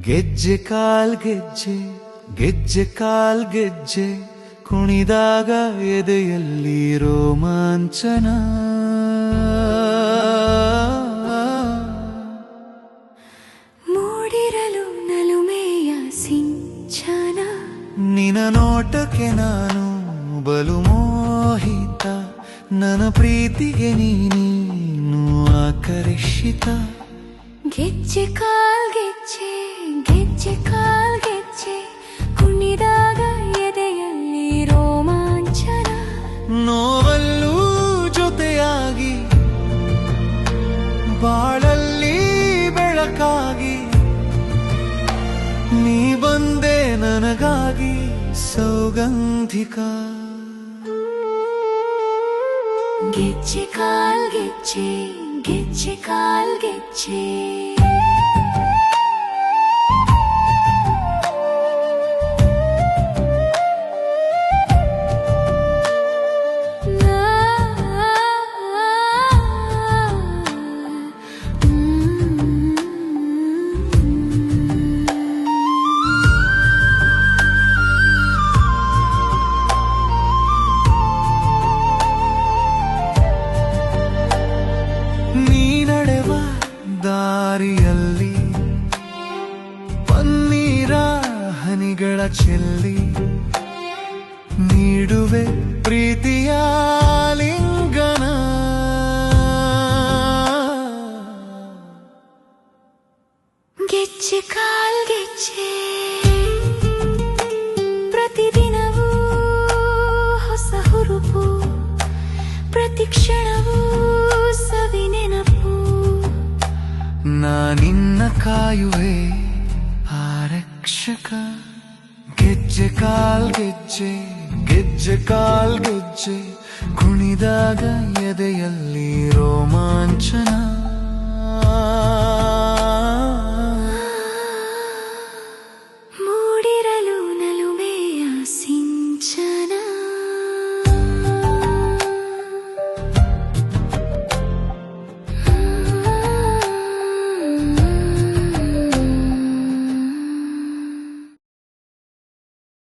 ಗೆಜ್ಜೆ ಕಾಲ್ ಗೆಜ್ಜೆ ಗೆಜ್ಜೆ ಕಾಲ್ ಗೆಜ್ಜೆ ಕುಣಿದಾಗ ಎದೆಯಲ್ಲಿ ರೋಮಾಂಚನ. ಮೂಡಿರಲು ನಲುಮೆಯ ಸಿಂಚನ. ನಿನ ನೋಟಕ್ಕೆ ನಾನು ಬಲು ಮೋಹಿತ, ನನ್ನ ಪ್ರೀತಿಗೆ ನೀನು ಆಕರ್ಷಿತ. ಗೆಜ್ಜೆ ಕಾಲ್ ಗೆಜ್ಜೆ ಗೆಜ್ಜೆ ಕಾಲ್ ಗೆಜ್ಜೆ ಕುಣಿದಾಗ ಎದೆಯಲ್ಲಿ ರೋಮಾಂಚನ. ನೋವಲ್ಲೂ ಜೊತೆಯಾಗಿ ಬಾಳಲ್ಲಿ ಬೆಳಕಾಗಿ ನೀ ಬಂದೆ ನನಗಾಗಿ ಸೌಗಂಧಿಕ. ಗೆಜ್ಜೆ ಕಾಲ್ ಗೆಜ್ಜೆ ಗೆಜ್ಜೆ ಕಾಲ್ ಗೆಜ್ಜೆ. ದಾರಿಯಲ್ಲಿ ಪನ್ನೀರ ಹನಿಗಳ ಚೆಲ್ಲಿ ನೀಡುವೆ ಪ್ರೀತಿಯ ಲಿಂಗನ. ಗೆಜ್ಜೆ ಕಾಲ್ ಗೆಜ್ಜೆ ಪ್ರತಿದಿನವೂ ಹೊಸ ಹುರುಪು, ಪ್ರತಿ ಕ್ಷಣವೂ ಸವಿ ನೆನಪು. ನಾನಿನ್ನ ಕಾಯುವೆ ಆರಕ್ಷಕ. ಗೆಜ್ಜೆ ಕಾಲ್ ಗೆಜ್ಜೆ ಗೆಜ್ಜೆ ಕಾಲ್ ಗೆಜ್ಜೆ ಕುಣಿದಾಗ ಎದೆಯಲ್ಲಿ ರೋಮಾಂಚನ.